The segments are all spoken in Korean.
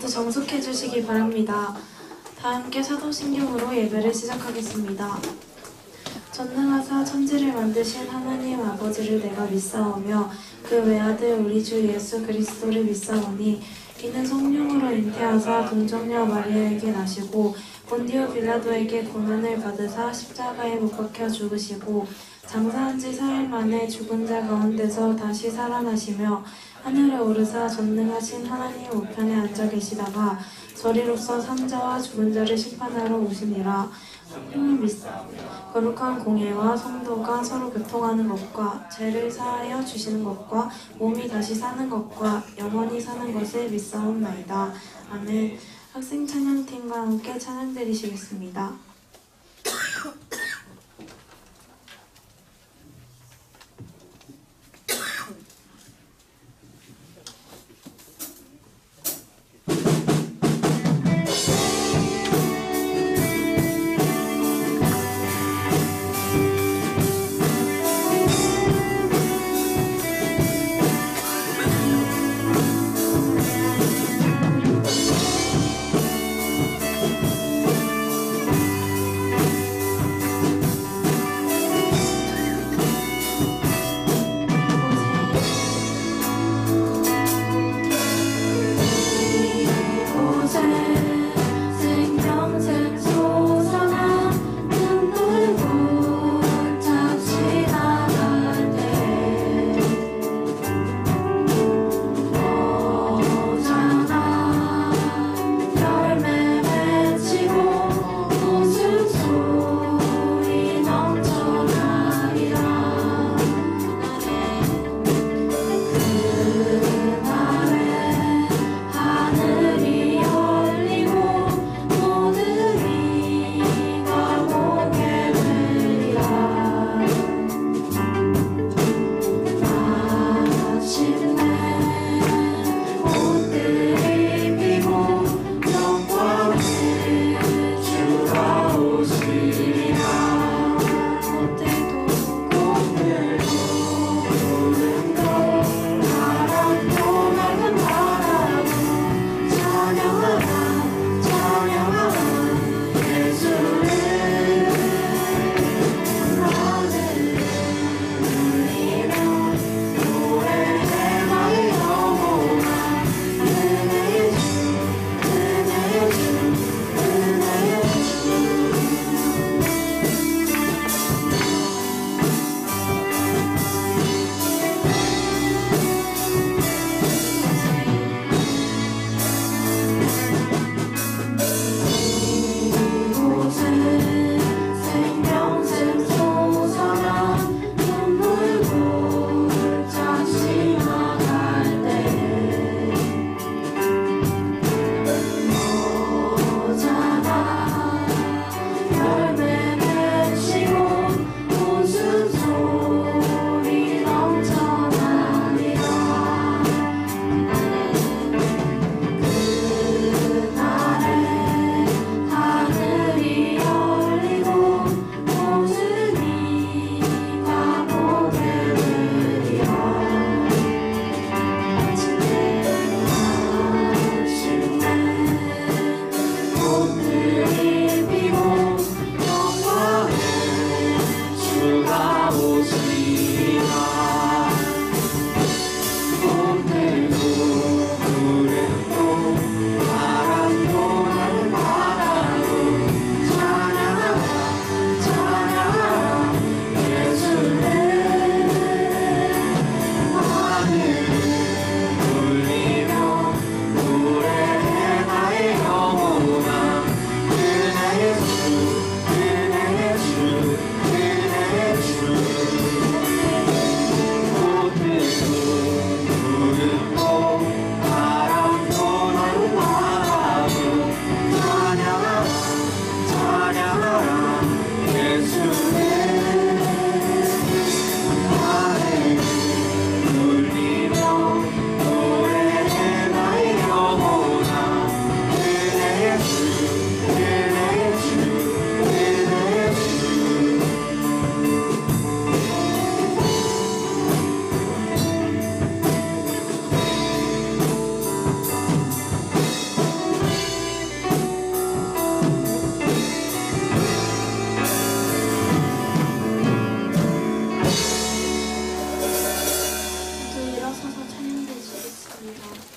모두 정숙해 주시기 바랍니다. 다 함께 사도신경으로 예배를 시작하겠습니다. 전능하사 천지를 만드신 하나님 아버지를 내가 믿사오며 그 외아들 우리 주 예수 그리스도를 믿사오니 이는 성령으로 잉태하사 동정녀 마리아에게 나시고 본디오 빌라도에게 고난을 받으사 십자가에 못 박혀 죽으시고 장사한 지 4일 만에 죽은 자 가운데서 다시 살아나시며 하늘에 오르사 전능하신 하나님 우편에 앉아 계시다가 저리로서 산자와 죽은 자를 심판하러 오시니라. 성령을 거룩한 공예와 성도가 서로 교통하는 것과 죄를 사하여 주시는 것과 몸이 다시 사는 것과 영원히 사는 것을 믿사옵나이다. 아멘. 학생 찬양팀과 함께 찬양 드리시겠습니다. 일어서서 찬양드리시겠습니다.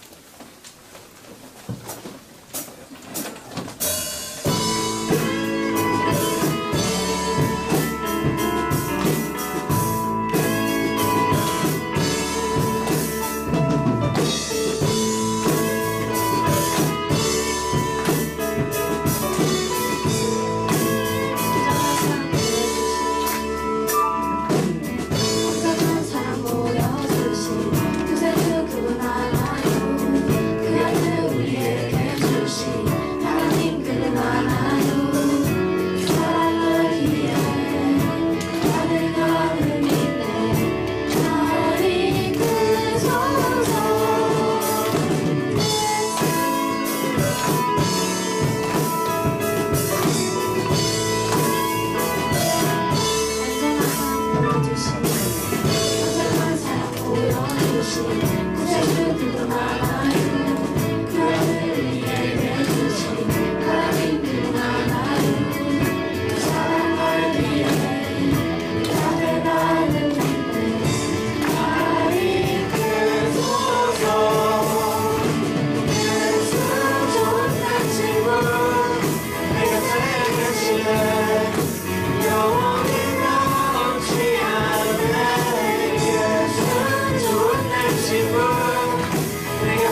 내가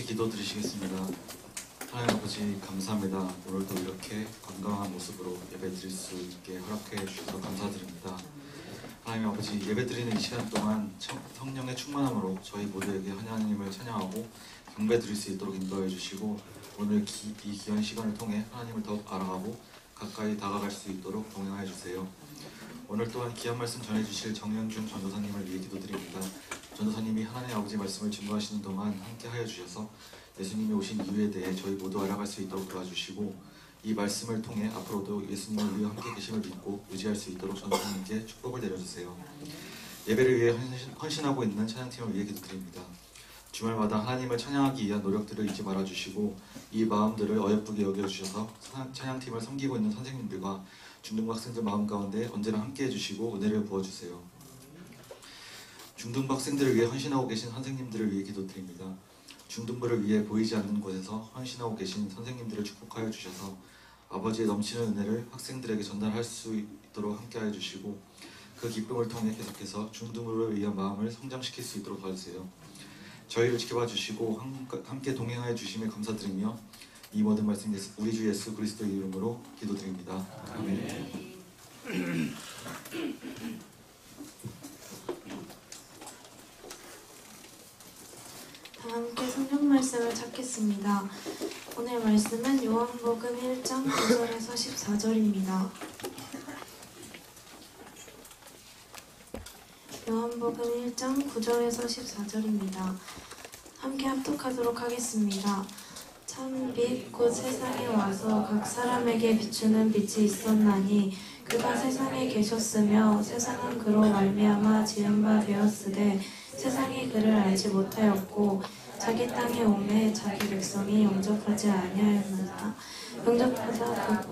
같이 기도드리시겠습니다. 하나님 아버지 감사합니다. 오늘도 이렇게 건강한 모습으로 예배 드릴 수 있게 허락해 주셔서 감사드립니다. 하나님 아버지 예배드리는 이 시간 동안 성령의 충만함으로 저희 모두에게 하나님을 찬양하고 경배 드릴 수 있도록 인도해 주시고 오늘 이 귀한 시간을 통해 하나님을 더욱 알아가고 가까이 다가갈 수 있도록 동행하여 주세요. 오늘 또한 귀한 말씀 전해주실 정현준 전도사님을 위해 기도드립니다. 전도사님이 하나님 아버지 말씀을 증거하시는 동안 함께 하여 주셔서 예수님이 오신 이유에 대해 저희 모두 알아갈 수 있도록 도와주시고 이 말씀을 통해 앞으로도 예수님을 위해 함께 계심을 믿고 의지할 수 있도록 전도사님께 축복을 내려주세요. 예배를 위해 헌신하고 있는 찬양팀을 위해 기도드립니다. 주말마다 하나님을 찬양하기 위한 노력들을 잊지 말아주시고 이 마음들을 어여쁘게 여겨주셔서 찬양팀을 섬기고 있는 선생님들과 중등부 학생들 마음 가운데 언제나 함께 해주시고 은혜를 부어주세요. 중등부 학생들을 위해 헌신하고 계신 선생님들을 위해 기도드립니다. 중등부를 위해 보이지 않는 곳에서 헌신하고 계신 선생님들을 축복하여 주셔서 아버지의 넘치는 은혜를 학생들에게 전달할 수 있도록 함께하여 주시고 그 기쁨을 통해 계속해서 중등부를 위한 마음을 성장시킬 수 있도록 도와주세요. 저희를 지켜봐 주시고 함께 동행하여 주심에 감사드리며 이 모든 말씀 우리 주 예수 그리스도의 이름으로 기도드립니다. 아멘. 다 함께 성경 말씀을 찾겠습니다. 오늘 말씀은 요한복음 1장 9절에서 14절입니다. 요한복음 1장 9절에서 14절입니다. 함께 합독하도록 하겠습니다. 참 빛 곧 세상에 와서 각 사람에게 비추는 빛이 있었나니 그가 세상에 계셨으며 세상은 그로 말미암아 지은 바 되었으되 세상이 그를 알지 못하였고 자기 땅에 오매 자기 백성이 영접하지 아니하였느니라. 영접하자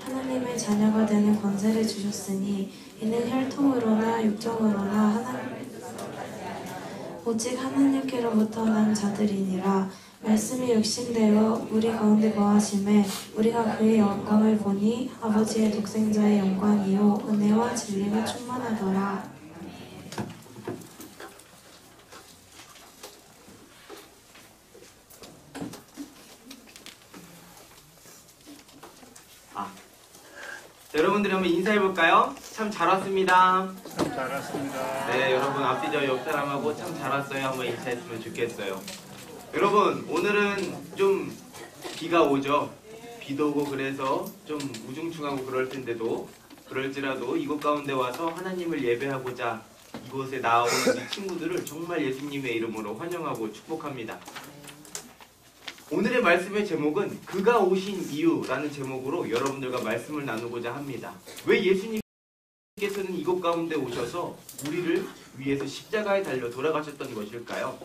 하나님의 자녀가 되는 권세를 주셨으니 이는 혈통으로나 육정으로나 오직 하나님께로부터 난 자들이니라. 말씀이 육신되어 우리 가운데 거하심에 우리가 그의 영광을 보니 아버지의 독생자의 영광이요 은혜와 진리가 충만하더라. 여러분들이 한번 인사해볼까요? 참 잘 왔습니다. 참 잘 왔습니다. 네, 여러분 앞뒤 저 옆 사람하고 참 잘 왔어요. 한번 인사했으면 좋겠어요. 여러분 오늘은 좀 비가 오죠. 비도 오고 그래서 좀 우중충하고 그럴 텐데도 그럴지라도 이곳 가운데 와서 하나님을 예배하고자 이곳에 나온 우리 친구들을 정말 예수님의 이름으로 환영하고 축복합니다. 오늘의 말씀의 제목은 그가 오신 이유라는 제목으로 여러분들과 말씀을 나누고자 합니다. 왜 예수님께서는 이곳 가운데 오셔서 우리를 위해서 십자가에 달려 돌아가셨던 것일까요?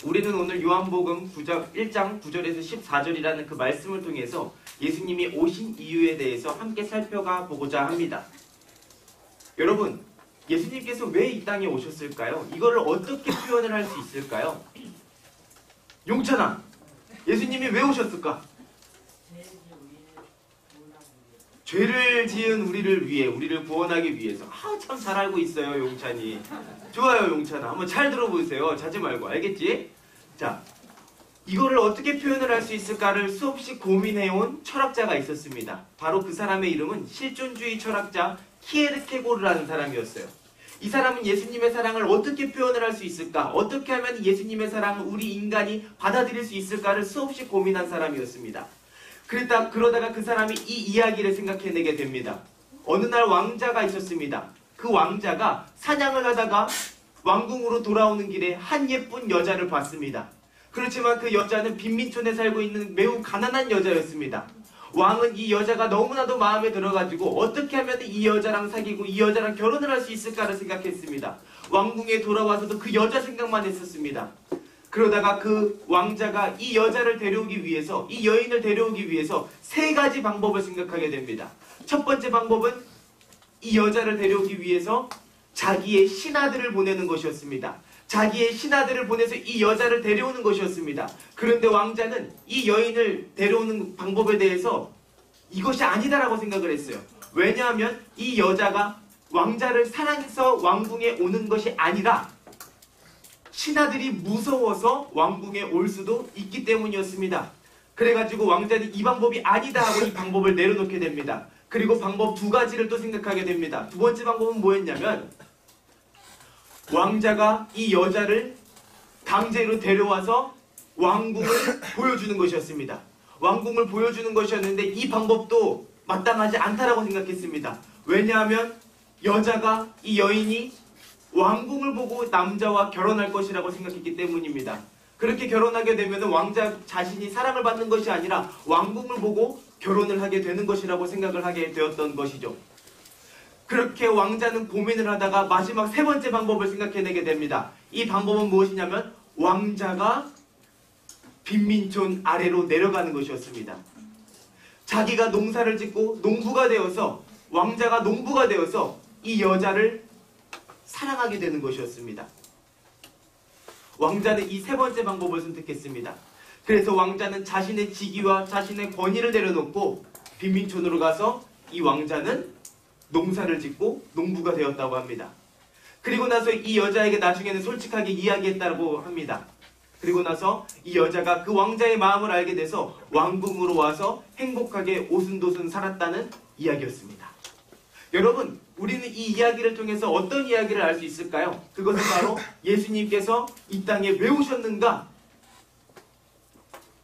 우리는 오늘 요한복음 1장 9절에서 14절이라는 그 말씀을 통해서 예수님이 오신 이유에 대해서 함께 살펴가 보고자 합니다. 여러분, 예수님께서 왜 이 땅에 오셨을까요? 이거를 어떻게 표현을 할 수 있을까요? 용찬아, 예수님이 왜 오셨을까? 죄를 지은 우리를 위해, 우리를 구원하기 위해서. 참 잘 알고 있어요, 용찬이. 좋아요, 용찬아. 한번 잘 들어보세요. 자지 말고. 알겠지? 자, 이거를 어떻게 표현을 할 수 있을까를 수없이 고민해온 철학자가 있었습니다. 바로 그 사람의 이름은 실존주의 철학자 키에르케고르라는 사람이었어요. 이 사람은 예수님의 사랑을 어떻게 표현을 할 수 있을까? 어떻게 하면 예수님의 사랑을 우리 인간이 받아들일 수 있을까를 수없이 고민한 사람이었습니다. 그러다가 그 사람이 이 이야기를 생각해내게 됩니다. 어느 날 왕자가 있었습니다. 그 왕자가 사냥을 하다가 왕궁으로 돌아오는 길에 한 예쁜 여자를 봤습니다. 그렇지만 그 여자는 빈민촌에 살고 있는 매우 가난한 여자였습니다. 왕은 이 여자가 너무나도 마음에 들어가지고 어떻게 하면 이 여자랑 사귀고 이 여자랑 결혼을 할 수 있을까를 생각했습니다. 왕궁에 돌아와서도 그 여자 생각만 했었습니다. 그러다가 그 왕자가 이 여자를 데려오기 위해서, 이 여인을 데려오기 위해서 세 가지 방법을 생각하게 됩니다. 첫 번째 방법은 이 여자를 데려오기 위해서 자기의 신하들을 보내는 것이었습니다. 자기의 신하들을 보내서 이 여자를 데려오는 것이었습니다. 그런데 왕자는 이 여인을 데려오는 방법에 대해서 이것이 아니다라고 생각을 했어요. 왜냐하면 이 여자가 왕자를 사랑해서 왕궁에 오는 것이 아니라 신하들이 무서워서 왕궁에 올 수도 있기 때문이었습니다. 그래가지고 왕자는 이 방법이 아니다 하고 이 방법을 내려놓게 됩니다. 그리고 방법 두 가지를 또 생각하게 됩니다. 두 번째 방법은 뭐였냐면 왕자가 이 여자를 강제로 데려와서 왕궁을 보여주는 것이었습니다. 왕궁을 보여주는 것이었는데 이 방법도 마땅하지 않다라고 생각했습니다. 왜냐하면 여자가 이 여인이 왕궁을 보고 남자와 결혼할 것이라고 생각했기 때문입니다. 그렇게 결혼하게 되면 왕자 자신이 사랑을 받는 것이 아니라 왕궁을 보고 결혼을 하게 되는 것이라고 생각을 하게 되었던 것이죠. 그렇게 왕자는 고민을 하다가 마지막 세 번째 방법을 생각해내게 됩니다. 이 방법은 무엇이냐면 왕자가 빈민촌 아래로 내려가는 것이었습니다. 자기가 농사를 짓고 농부가 되어서 왕자가 농부가 되어서 이 여자를 사랑하게 되는 것이었습니다. 왕자는 이 세 번째 방법을 선택했습니다. 그래서 왕자는 자신의 직위와 자신의 권위를 내려놓고 빈민촌으로 가서 이 왕자는 농사를 짓고 농부가 되었다고 합니다. 그리고 나서 이 여자에게 나중에는 솔직하게 이야기했다고 합니다. 그리고 나서 이 여자가 그 왕자의 마음을 알게 돼서 왕궁으로 와서 행복하게 오순도순 살았다는 이야기였습니다. 여러분, 우리는 이 이야기를 통해서 어떤 이야기를 알 수 있을까요? 그것은 바로 예수님께서 이 땅에 왜 오셨는가?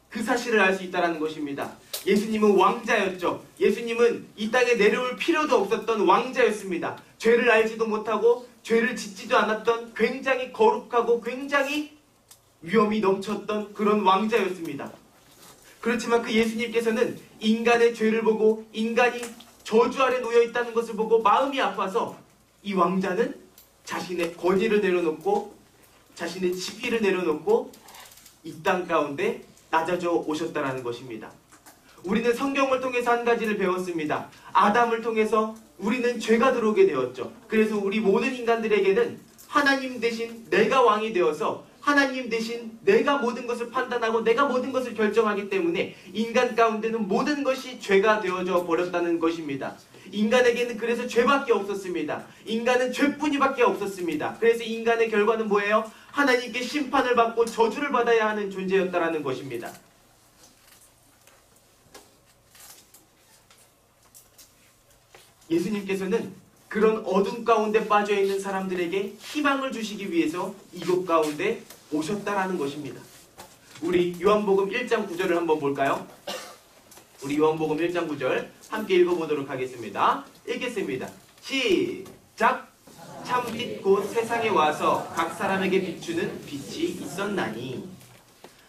그 사실을 알 수 있다는 것입니다. 예수님은 왕자였죠. 예수님은 이 땅에 내려올 필요도 없었던 왕자였습니다. 죄를 알지도 못하고 죄를 짓지도 않았던 굉장히 거룩하고 굉장히 위험이 넘쳤던 그런 왕자였습니다. 그렇지만 그 예수님께서는 인간의 죄를 보고 인간이 저주 아래 놓여 있다는 것을 보고 마음이 아파서 이 왕자는 자신의 권위를 내려놓고 자신의 직위를 내려놓고 이 땅 가운데 낮아져 오셨다라는 것입니다. 우리는 성경을 통해서 한 가지를 배웠습니다. 아담을 통해서 우리는 죄가 들어오게 되었죠. 그래서 우리 모든 인간들에게는 하나님 대신 내가 왕이 되어서 하나님 대신 내가 모든 것을 판단하고 내가 모든 것을 결정하기 때문에 인간 가운데는 모든 것이 죄가 되어져 버렸다는 것입니다. 인간에게는 그래서 죄밖에 없었습니다. 인간은 죄뿐이밖에 없었습니다. 그래서 인간의 결과는 뭐예요? 하나님께 심판을 받고 저주를 받아야 하는 존재였다라는 것입니다. 예수님께서는 그런 어둠 가운데 빠져있는 사람들에게 희망을 주시기 위해서 이곳 가운데 오셨다라는 것입니다. 우리 요한복음 1장 9절을 한번 볼까요? 우리 요한복음 1장 9절 함께 읽어보도록 하겠습니다. 읽겠습니다. 시작! 참빛 곧 세상에 와서 각 사람에게 비추는 빛이 있었나니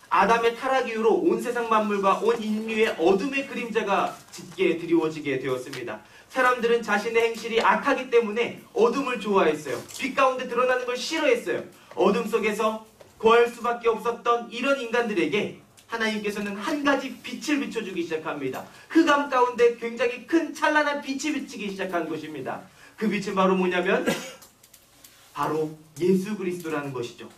아담의 타락 이후로 온 세상 만물과 온 인류의 어둠의 그림자가 짙게 드리워지게 되었습니다. 사람들은 자신의 행실이 악하기 때문에 어둠을 좋아했어요. 빛 가운데 드러나는 걸 싫어했어요. 어둠 속에서 거할 수밖에 없었던 이런 인간들에게 하나님께서는 한 가지 빛을 비춰주기 시작합니다. 흑암 가운데 굉장히 큰 찬란한 빛이 비치기 시작한 것입니다. 그 빛은 바로 뭐냐면 바로 예수 그리스도라는 것이죠.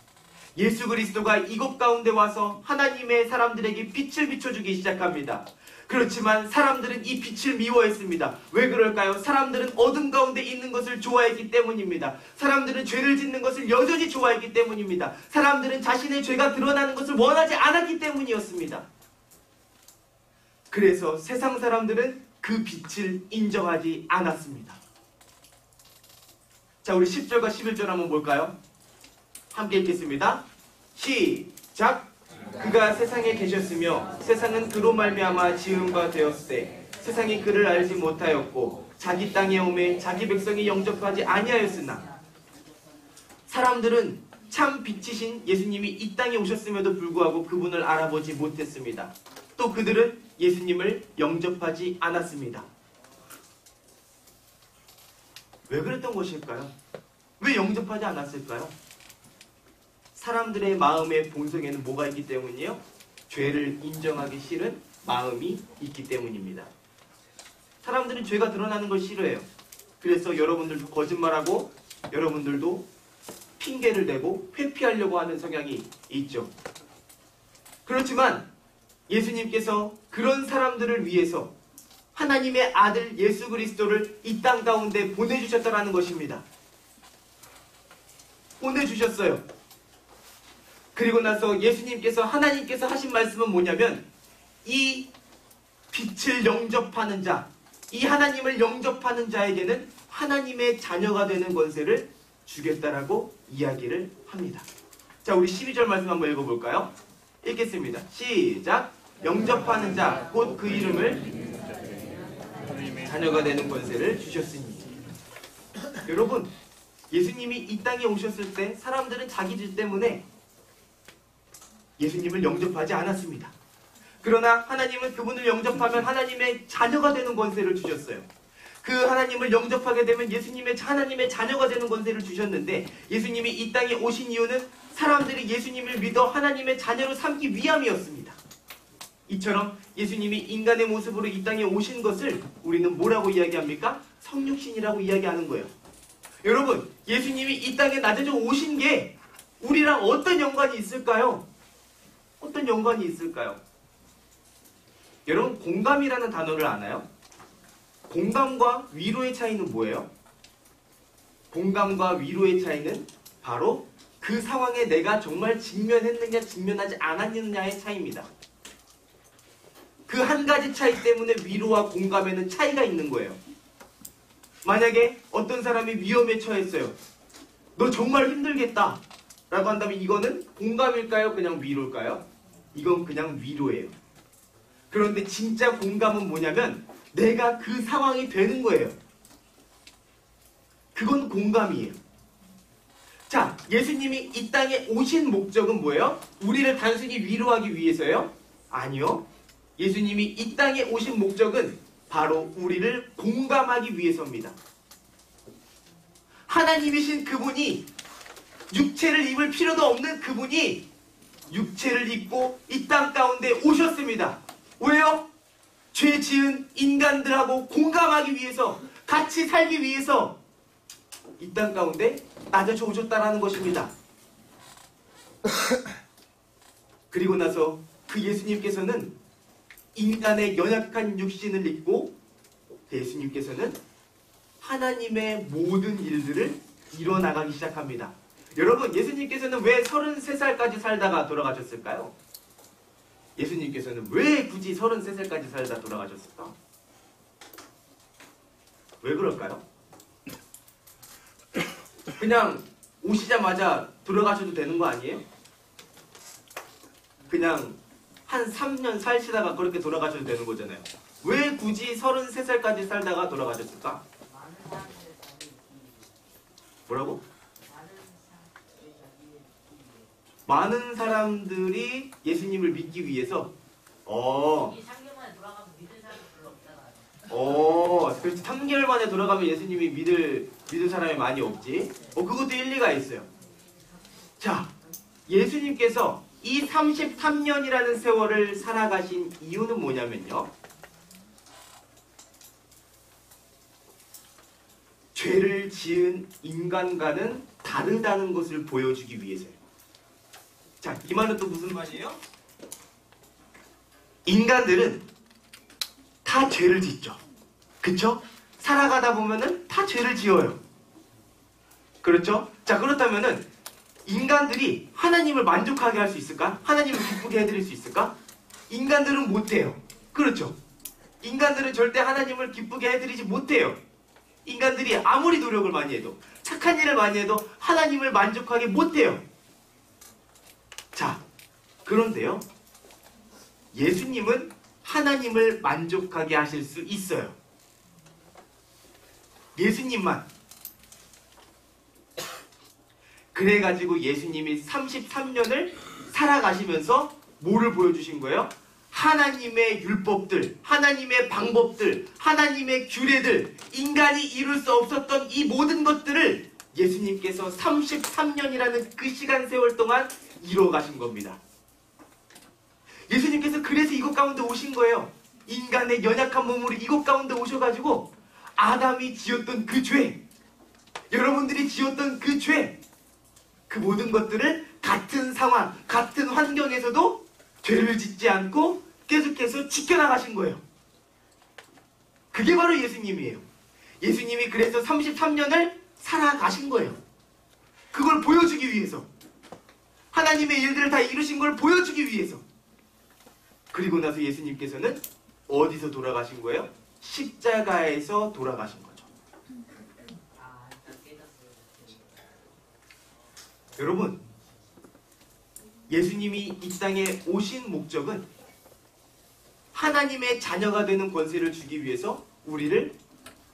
예수 그리스도가 이곳 가운데 와서 하나님의 사람들에게 빛을 비춰주기 시작합니다. 그렇지만 사람들은 이 빛을 미워했습니다. 왜 그럴까요? 사람들은 어둠 가운데 있는 것을 좋아했기 때문입니다. 사람들은 죄를 짓는 것을 여전히 좋아했기 때문입니다. 사람들은 자신의 죄가 드러나는 것을 원하지 않았기 때문이었습니다. 그래서 세상 사람들은 그 빛을 인정하지 않았습니다. 자, 우리 10절과 11절 한번 볼까요? 함께 읽겠습니다. 시작! 그가 세상에 계셨으며 세상은 그로 말미암아 지은 바 되었으되 세상이 그를 알지 못하였고 자기 땅에 오매 자기 백성이 영접하지 아니하였으나 사람들은 참 빛이신 예수님이 이 땅에 오셨음에도 불구하고 그분을 알아보지 못했습니다. 또 그들은 예수님을 영접하지 않았습니다. 왜 그랬던 것일까요? 왜 영접하지 않았을까요? 사람들의 마음의 본성에는 뭐가 있기 때문이에요? 죄를 인정하기 싫은 마음이 있기 때문입니다. 사람들은 죄가 드러나는 걸 싫어해요. 그래서 여러분들도 거짓말하고 여러분들도 핑계를 대고 회피하려고 하는 성향이 있죠. 그렇지만 예수님께서 그런 사람들을 위해서 하나님의 아들 예수 그리스도를 이 땅 가운데 보내주셨다는 것입니다. 보내주셨어요. 그리고 나서 예수님께서 하나님께서 하신 말씀은 뭐냐면 이 빛을 영접하는 자, 이 하나님을 영접하는 자에게는 하나님의 자녀가 되는 권세를 주겠다라고 이야기를 합니다. 자, 우리 12절 말씀 한번 읽어볼까요? 읽겠습니다. 시작. 영접하는 자, 곧 그 이름을 자녀가 되는 권세를 주셨으니. 여러분, 예수님이 이 땅에 오셨을 때 사람들은 자기들 때문에 예수님을 영접하지 않았습니다. 그러나 하나님은 그분을 영접하면 하나님의 자녀가 되는 권세를 주셨어요. 그 하나님을 영접하게 되면 하나님의 자녀가 되는 권세를 주셨는데, 예수님이 이 땅에 오신 이유는 사람들이 예수님을 믿어 하나님의 자녀로 삼기 위함이었습니다. 이처럼 예수님이 인간의 모습으로 이 땅에 오신 것을 우리는 뭐라고 이야기합니까? 성육신이라고 이야기하는 거예요. 여러분, 예수님이 이 땅에 낮아져 오신 게 우리랑 어떤 연관이 있을까요? 어떤 연관이 있을까요? 여러분, 공감이라는 단어를 아나요? 공감과 위로의 차이는 뭐예요? 공감과 위로의 차이는 바로 그 상황에 내가 정말 직면했느냐 직면하지 않았느냐의 차이입니다. 그 한 가지 차이 때문에 위로와 공감에는 차이가 있는 거예요. 만약에 어떤 사람이 위험에 처했어요. 너 정말 힘들겠다 라고 한다면 이거는 공감일까요? 그냥 위로일까요? 이건 그냥 위로예요. 그런데 진짜 공감은 뭐냐면 내가 그 상황이 되는 거예요. 그건 공감이에요. 자, 예수님이 이 땅에 오신 목적은 뭐예요? 우리를 단순히 위로하기 위해서요? 아니요. 예수님이 이 땅에 오신 목적은 바로 우리를 공감하기 위해서입니다. 하나님이신 그분이, 육체를 입을 필요도 없는 그분이 육체를 입고 이 땅 가운데 오셨습니다. 왜요? 죄 지은 인간들하고 공감하기 위해서, 같이 살기 위해서 이 땅 가운데 낮아져 오셨다라는 것입니다. 그리고 나서 그 예수님께서는 인간의 연약한 육신을 입고 예수님께서는 하나님의 모든 일들을 이뤄나가기 시작합니다. 여러분, 예수님께서는 왜 33살까지 살다가 돌아가셨을까요? 예수님께서는 왜 굳이 33살까지 살다 돌아가셨을까? 왜 그럴까요? 그냥 오시자마자 돌아가셔도 되는 거 아니에요? 그냥 한 3년 사시다가 그렇게 돌아가셔도 되는 거잖아요. 왜 굳이 33살까지 살다가 돌아가셨을까? 뭐라고? 많은 사람들이 예수님을 믿기 위해서 이 3개월 만에 돌아가면 믿을 사람이 별로 없잖아요. 그렇지. 3개월 만에 돌아가면 예수님이 믿을 사람이 많이 없지. 그것도 일리가 있어요. 자, 예수님께서 이 33년이라는 세월을 살아가신 이유는 뭐냐면요. 죄를 지은 인간과는 다르다는 것을 보여주기 위해서요. 자, 이 말은 또 무슨 말이에요? 인간들은 다 죄를 짓죠. 그쵸? 살아가다 보면은 다 죄를 지어요. 그렇죠? 자, 그렇다면은 인간들이 하나님을 만족하게 할 수 있을까? 하나님을 기쁘게 해드릴 수 있을까? 인간들은 못해요. 그렇죠? 인간들은 절대 하나님을 기쁘게 해드리지 못해요. 인간들이 아무리 노력을 많이 해도, 착한 일을 많이 해도 하나님을 만족하게 못해요. 자, 그런데요, 예수님은 하나님을 만족하게 하실 수 있어요. 예수님만. 그래가지고 예수님이 33년을 살아가시면서 뭐를 보여주신 거예요? 하나님의 율법들, 하나님의 방법들, 하나님의 규례들, 인간이 이룰 수 없었던 이 모든 것들을 예수님께서 33년이라는 그 시간 세월 동안 이뤄가신 겁니다. 예수님께서 그래서 이곳 가운데 오신 거예요. 인간의 연약한 몸으로 이곳 가운데 오셔가지고 아담이 지었던 그 죄, 여러분들이 지었던 그 죄, 그 모든 것들을 같은 상황, 같은 환경에서도 죄를 짓지 않고 계속해서 지켜나가신 거예요. 그게 바로 예수님이에요. 예수님이 그래서 33년을 살아가신 거예요. 그걸 보여주기 위해서. 하나님의 일들을 다 이루신 걸 보여주기 위해서. 그리고 나서 예수님께서는 어디서 돌아가신 거예요? 십자가에서 돌아가신 거죠. 아, 일단 깨졌어요. 여러분, 예수님이 이 땅에 오신 목적은 하나님의 자녀가 되는 권세를 주기 위해서, 우리를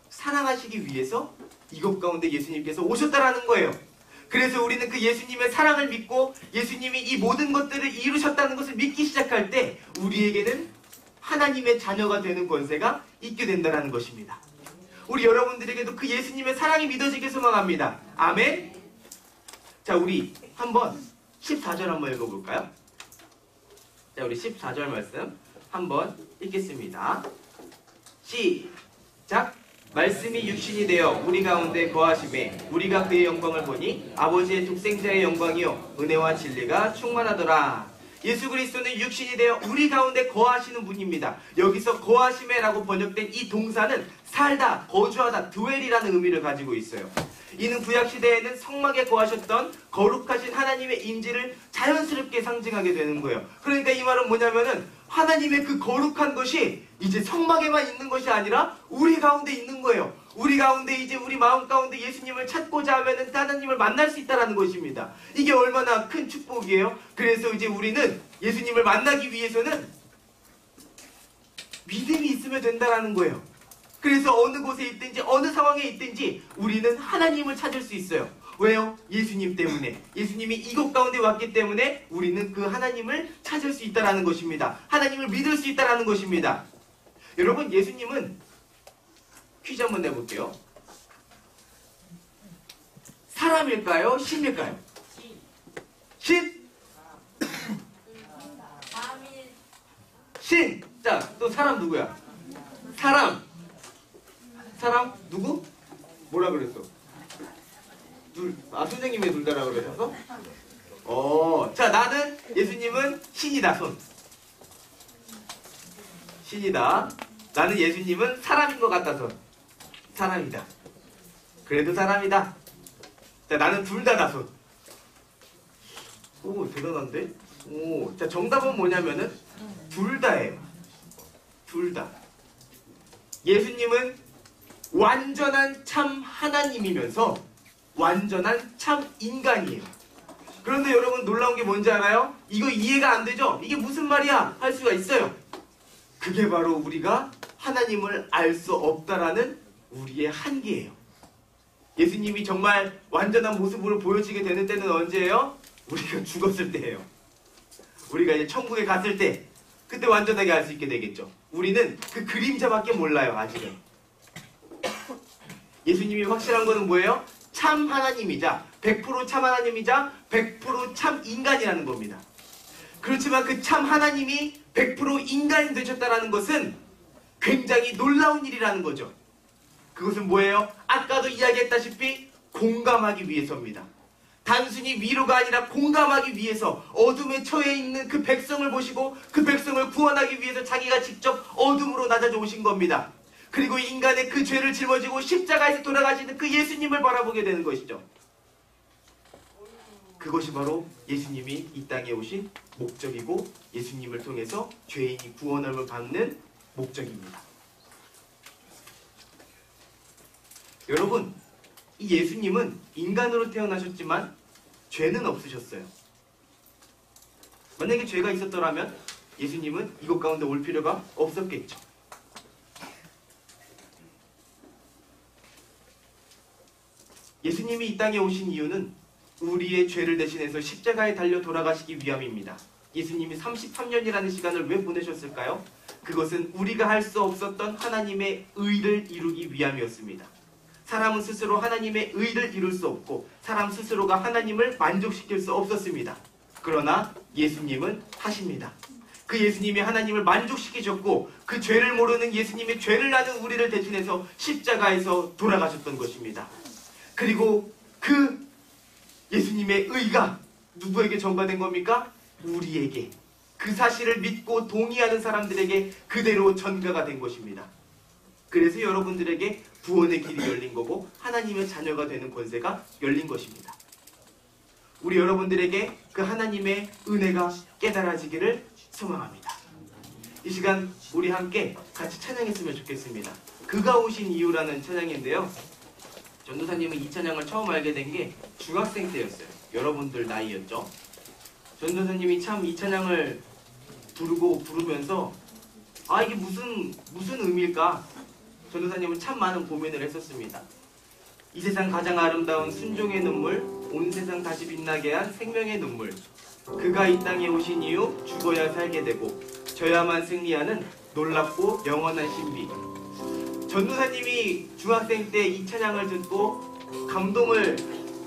사랑하시기 위해서 이것 가운데 예수님께서 오셨다라는 거예요. 그래서 우리는 그 예수님의 사랑을 믿고 예수님이 이 모든 것들을 이루셨다는 것을 믿기 시작할 때 우리에게는 하나님의 자녀가 되는 권세가 있게 된다는 것입니다. 우리 여러분들에게도 그 예수님의 사랑이 믿어지길 소망합니다. 아멘. 자, 우리 한번 14절 한번 읽어볼까요? 자, 우리 14절 말씀 한번 읽겠습니다. 시작. 말씀이 육신이 되어 우리 가운데 거하심에 우리가 그의 영광을 보니 아버지의 독생자의 영광이요 은혜와 진리가 충만하더라. 예수 그리스도는 육신이 되어 우리 가운데 거하시는 분입니다. 여기서 거하심에라고 번역된 이 동사는 살다, 거주하다, 드웰이라는 의미를 가지고 있어요. 이는 구약시대에는 성막에 거하셨던 거룩하신 하나님의 임재를 자연스럽게 상징하게 되는 거예요. 그러니까 이 말은 뭐냐면은 하나님의 그 거룩한 것이 이제 성막에만 있는 것이 아니라 우리 가운데 있는 거예요. 우리 가운데 이제 우리 마음 가운데 예수님을 찾고자 하면은 하나님을 만날 수 있다는 것입니다. 이게 얼마나 큰 축복이에요. 그래서 이제 우리는 예수님을 만나기 위해서는 믿음이 있으면 된다는 거예요. 그래서 어느 곳에 있든지 어느 상황에 있든지 우리는 하나님을 찾을 수 있어요. 왜요? 예수님 때문에. 예수님이 이곳 가운데 왔기 때문에 우리는 그 하나님을 찾을 수 있다는 것입니다. 하나님을 믿을 수 있다는 것입니다. 여러분, 예수님은 퀴즈 한번 내볼게요. 사람일까요? 신일까요? 신? 신! 자, 또 사람 누구야? 사람 누구? 뭐라 그랬어? 선생님이 둘 다라 그러셔서? 자, 나는 예수님은 신이다. 손. 신이다. 나는 예수님은 사람인 것 같다. 손. 사람이다. 그래도 사람이다. 자, 나는 둘 다다. 손. 오, 대단한데? 오, 자, 정답은 뭐냐면은 둘 다예요. 둘 다. 예수님은 완전한 참 하나님이면서 완전한 참 인간이에요. 그런데 여러분, 놀라운 게 뭔지 알아요? 이거 이해가 안 되죠? 이게 무슨 말이야? 할 수가 있어요. 그게 바로 우리가 하나님을 알 수 없다라는 우리의 한계예요. 예수님이 정말 완전한 모습으로 보여지게 되는 때는 언제예요? 우리가 죽었을 때예요. 우리가 이제 천국에 갔을 때, 그때 완전하게 알 수 있게 되겠죠. 우리는 그 그림자밖에 몰라요, 아직은. 예수님이 확실한 거는 뭐예요? 참 하나님이자 100% 참 하나님이자 100% 참 인간이라는 겁니다. 그렇지만 그 참 하나님이 100% 인간이 되셨다는 것은 굉장히 놀라운 일이라는 거죠. 그것은 뭐예요? 아까도 이야기했다시피 공감하기 위해서입니다. 단순히 위로가 아니라 공감하기 위해서 어둠에 처해 있는 그 백성을 보시고 그 백성을 구원하기 위해서 자기가 직접 어둠으로 낮아져 오신 겁니다. 그리고 인간의 그 죄를 짊어지고 십자가에서 돌아가시는 그 예수님을 바라보게 되는 것이죠. 그것이 바로 예수님이 이 땅에 오신 목적이고 예수님을 통해서 죄인이 구원함을 받는 목적입니다. 여러분, 이 예수님은 인간으로 태어나셨지만 죄는 없으셨어요. 만약에 죄가 있었더라면 예수님은 이곳 가운데 올 필요가 없었겠죠. 예수님이 이 땅에 오신 이유는 우리의 죄를 대신해서 십자가에 달려 돌아가시기 위함입니다. 예수님이 33년이라는 시간을 왜 보내셨을까요? 그것은 우리가 할 수 없었던 하나님의 의를 이루기 위함이었습니다. 사람은 스스로 하나님의 의를 이룰 수 없고 사람 스스로가 하나님을 만족시킬 수 없었습니다. 그러나 예수님은 하십니다. 그 예수님이 하나님을 만족시키셨고 그 죄를 모르는 예수님의 죄를 나는 우리를 대신해서 십자가에서 돌아가셨던 것입니다. 그리고 그 예수님의 의가 누구에게 전가된 겁니까? 우리에게, 그 사실을 믿고 동의하는 사람들에게 그대로 전가가 된 것입니다. 그래서 여러분들에게 구원의 길이 열린 거고 하나님의 자녀가 되는 권세가 열린 것입니다. 우리 여러분들에게 그 하나님의 은혜가 깨달아지기를 소망합니다. 이 시간 우리 함께 같이 찬양했으면 좋겠습니다. 그가 오신 이유라는 찬양인데요. 전도사님은 이 찬양을 처음 알게 된 게 중학생 때였어요. 여러분들 나이였죠. 전도사님이 참 이 찬양을 부르면서 이게 무슨 의미일까? 전도사님은 참 많은 고민을 했었습니다. 이 세상 가장 아름다운 순종의 눈물, 온 세상 다시 빛나게 한 생명의 눈물, 그가 이 땅에 오신 이유, 죽어야 살게 되고 져야만 승리하는 놀랍고 영원한 신비. 전도사님이 중학생 때 이 찬양을 듣고 감동을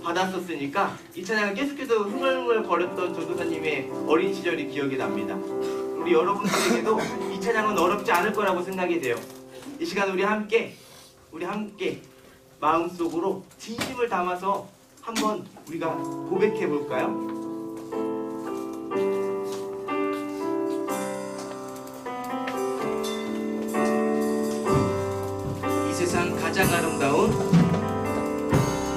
받았었으니까 이 찬양을 계속해서 흥얼흥얼 거렸던 전도사님의 어린 시절이 기억이 납니다. 우리 여러분들에게도 이 찬양은 어렵지 않을 거라고 생각이 돼요. 이 시간 우리 함께 마음속으로 진심을 담아서 한번 우리가 고백해 볼까요? 이 세상 가장 아름다운,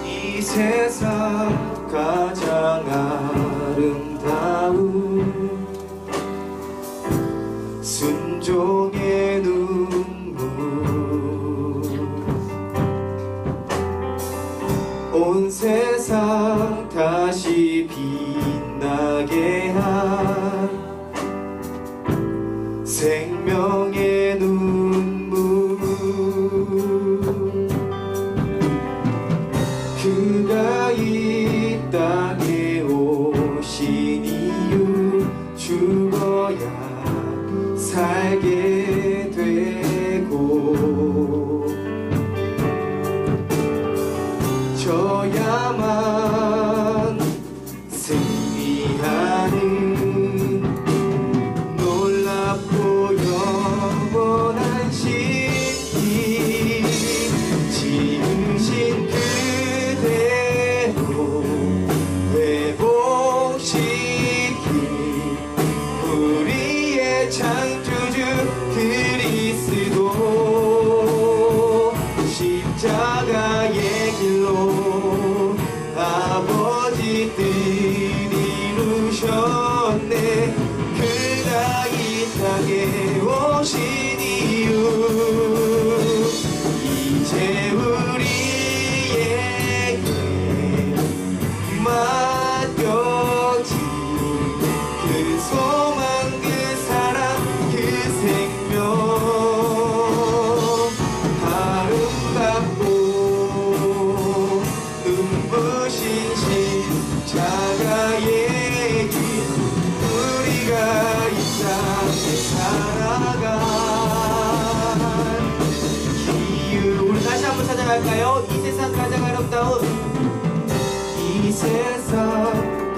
이 세상 가장 아름다운 순종의 눈물, 온 세상 다시 빛나게 한 생명의 눈물, 그가 이 땅에 오신 이유, 죽어야 살게 되고 져야만 승리하는 놀랍고 영원한 신비, 지으신 그대로 회복시킨 우리의 창조주 그리스도, 십자가의 길로 아버지 뜻 이루셨네. 그가 이 땅에 오신 이유, 이제 우리에게 맡겨진 그 소망, 그 사랑, 그 생명, 아름답고 눈부신 십자가의 길, 우리가 이 땅에 살아갈 이유. 우리 다시 한번 찾아갈까요? 이 세상 가장 아름다운, 이 세상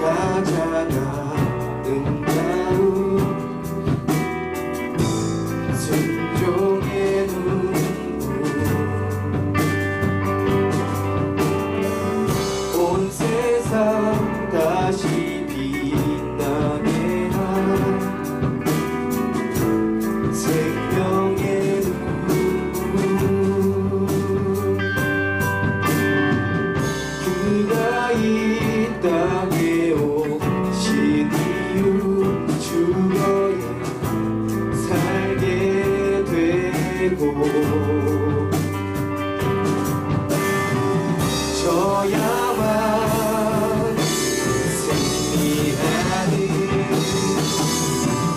가장 아름다운 순종의 눈물, 온 세상 다시 빛나게 한 생명의 눈물, 그가 이 땅에 오신 이유, 죽어야 살게 되고 져야만 승리하는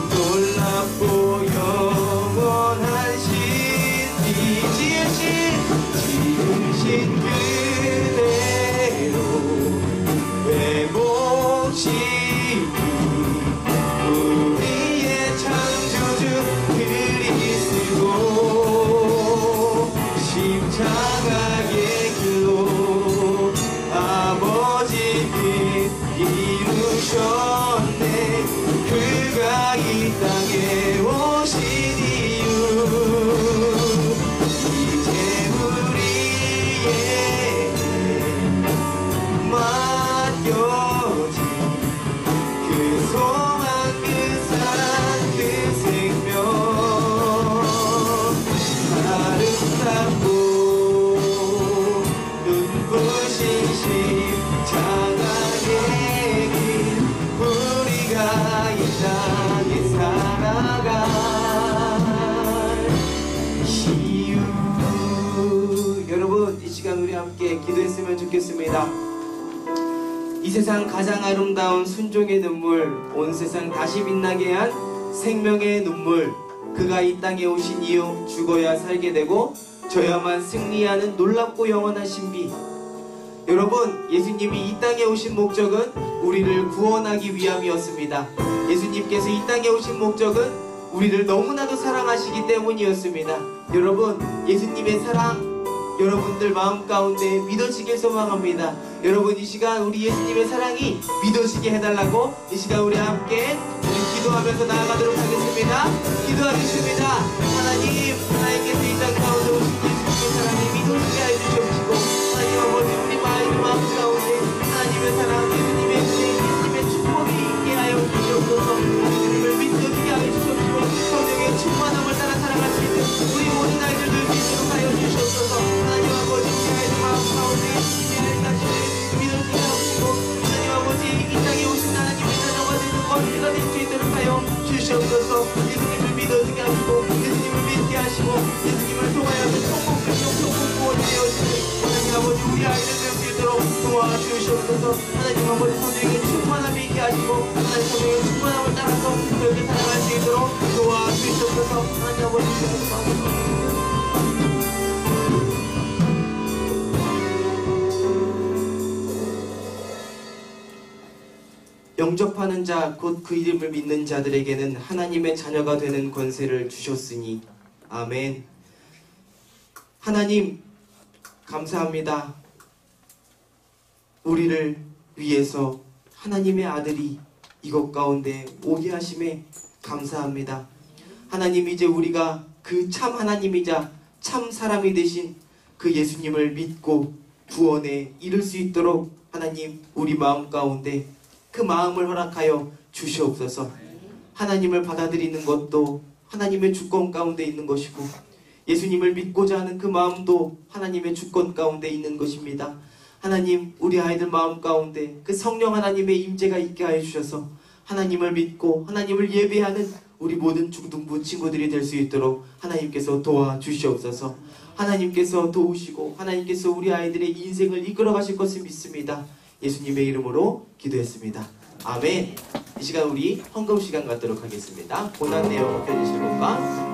놀랍고 영원한 신비, 지으신 그대로 회복시킨 우리의 창조주 그리스도, 십자가의 길로 아버지 뜻 이루셨네. 그가 이 땅에 오신 이유, 이제 우리에게 맡겨진 그 소망, 그 사랑, 그 생명, 아름답고 눈부신 십자가의 함께 기도했으면 좋겠습니다. 이 세상 가장 아름다운 순종의 눈물, 온 세상 다시 빛나게 한 생명의 눈물, 그가 이 땅에 오신 이유, 죽어야 살게 되고 져야만 승리하는 놀랍고 영원한 신비. 여러분, 예수님이 이 땅에 오신 목적은 우리를 구원하기 위함이었습니다. 예수님께서 이 땅에 오신 목적은 우리를 너무나도 사랑하시기 때문이었습니다. 여러분, 예수님의 사랑 여러분들 마음 가운데 믿어지길 소망합니다. 여러분, 이 시간 우리 예수님의 사랑이 믿어지게 해달라고 이 시간 우리 함께 기도하면서 나아가도록 하겠습니다. 기도하겠습니다. 하나님, 하나님께서 이 땅 가운데 오신 예수님의 사랑이 믿어지게 해주시옵시고, 하나님 아버지, 우리 마음 가운데 하나님의 사랑, 예수님의 은혜, 예수님의 축복이 있게 하여 주시옵소서. 예수님을 믿어지게 하여 주시옵시고, 성령의 충만함을 따라 살아갈 수 있는 우리 모든 아이들 될 수 있도록 하여 주시옵소서. 하나님 아버지, 우리 아이들 마음 가운데 예수님의 자신을 믿어지게 하시고, 하나님 아버지, 이 땅에 오신 하나님의 자녀가 되는 권세가 될 수 있도록 하여 주시옵소서. 예수님을 믿어지게 하시고, 예수님을 믿게 하시고, 예수님을 통하여서 천국 구원이 되어지는 하나님 아버지, 우리 아이들 될 수 있도록 도와주시옵소서. 하나님 아버지, 성령의 충만함이 있게 하시고, 하나님 성령의 충만함을 따라서 그렇게 살아갈 수 있도록 도와주시옵소서. 하나님 아버지, 영접하는 자, 곧 그 이름을 믿는 자들에게는 하나님의 자녀가 되는 권세를 주셨으니. 아멘. 하나님, 감사합니다. 우리를 위해서 하나님의 아들이 이것 가운데 오게 하심에 감사합니다. 하나님, 이제 우리가 그 참 하나님이자 참 사람이 되신 그 예수님을 믿고 구원에 이를 수 있도록 하나님, 우리 마음 가운데 그 마음을 허락하여 주시옵소서. 하나님을 받아들이는 것도 하나님의 주권 가운데 있는 것이고, 예수님을 믿고자 하는 그 마음도 하나님의 주권 가운데 있는 것입니다. 하나님, 우리 아이들 마음 가운데 그 성령 하나님의 임재가 있게 하여 주셔서 하나님을 믿고 하나님을 예배하는 우리 모든 중등부 친구들이 될 수 있도록 하나님께서 도와주시옵소서. 하나님께서 도우시고 하나님께서 우리 아이들의 인생을 이끌어 가실 것을 믿습니다. 예수님의 이름으로 기도했습니다. 아멘. 이 시간 우리 헌금 시간 갖도록 하겠습니다. 고난 내용 펴주실 분과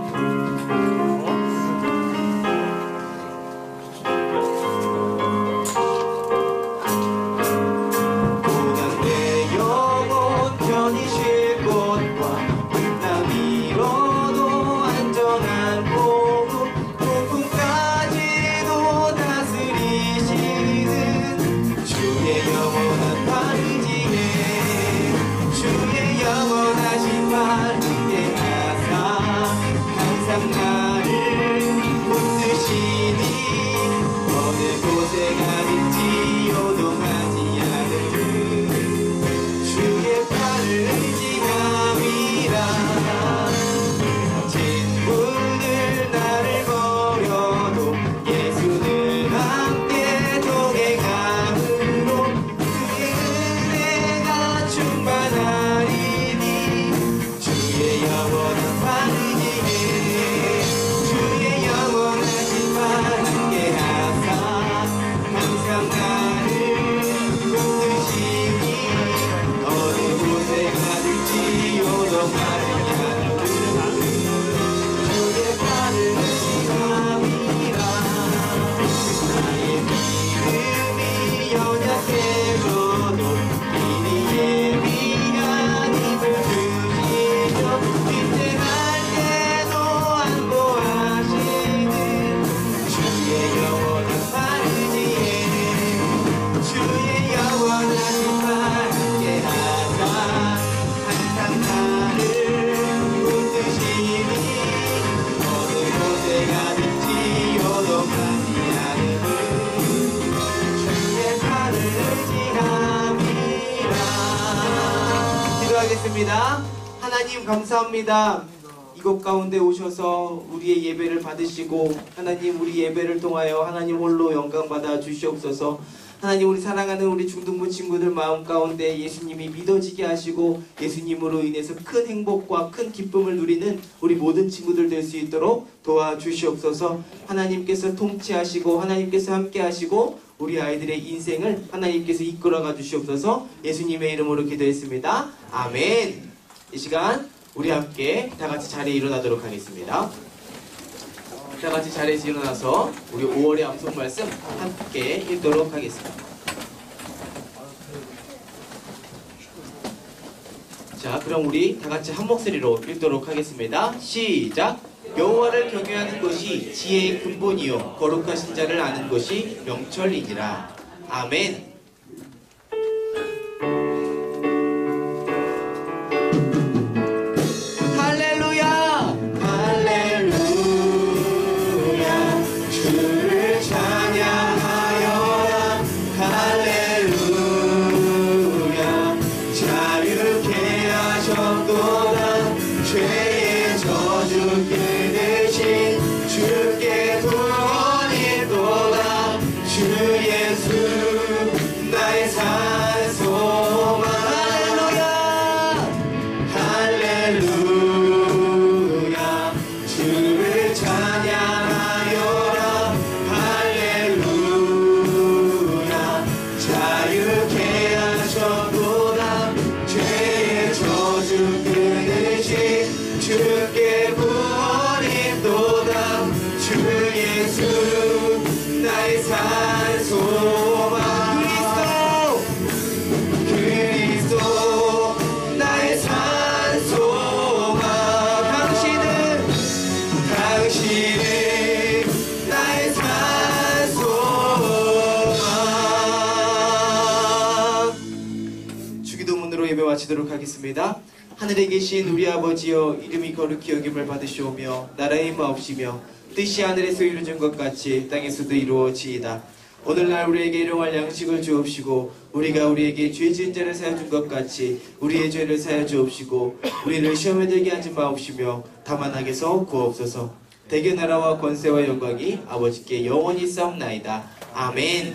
하나님 감사합니다. 이곳 가운데 오셔서 우리의 예배를 받으시고 하나님 우리 예배를 통하여 하나님 홀로 영광 받아 주시옵소서. 하나님, 우리 사랑하는 우리 중등부 친구들 마음 가운데 예수님이 믿어지게 하시고 예수님으로 인해서 큰 행복과 큰 기쁨을 누리는 우리 모든 친구들 될 수 있도록 도와주시옵소서. 하나님께서 통치하시고 하나님께서 함께 하시고 우리 아이들의 인생을 하나님께서 이끌어가 주시옵소서. 예수님의 이름으로 기도했습니다. 아멘. 이 시간 우리 함께 다 같이 자리에 일어나도록 하겠습니다. 다 같이 자리에서 일어나서 우리 5월의 암송 말씀 함께 읽도록 하겠습니다. 자, 그럼 우리 다 같이 한 목소리로 읽도록 하겠습니다. 시작! 여호와를 경외하는 것이 지혜의 근본이요 거룩하신 자를 아는 것이 명철이니라. 아멘. 할렐루야! 할렐루야! 주를 찬양하여라. 할렐루야! 자유케 하셨도다. 죄의 저주 깨내신 주께 구원이도다. 주 예수 나의 산 소망. 할렐루야! 주를 찬양하여라. 할렐루야! 자유케 하셨도다. 죄의 저주 끊으신 주께 구원이도다. 주 예수 나의 산 소망. 그리스도 나의 산 소망. 당신은 나의 산 소망. 주기도문으로 예배 마치도록 하겠습니다. 하늘에 계신 우리 아버지여, 이름이 거룩히 여김을 받으시오며 나라의 마옵시며 뜻이 하늘에서 이루어진 것 같이 땅에서도 이루어지이다. 오늘날 우리에게 일용할 양식을 주옵시고 우리가 우리에게 죄 지은 자를 사하여 준 것 같이 우리의 죄를 사하여 주옵시고 우리를 시험에 들게 하지 마옵시며 다만 악에서 구하옵소서. 대개 나라와 권세와 영광이 아버지께 영원히 싸움나이다. 아멘.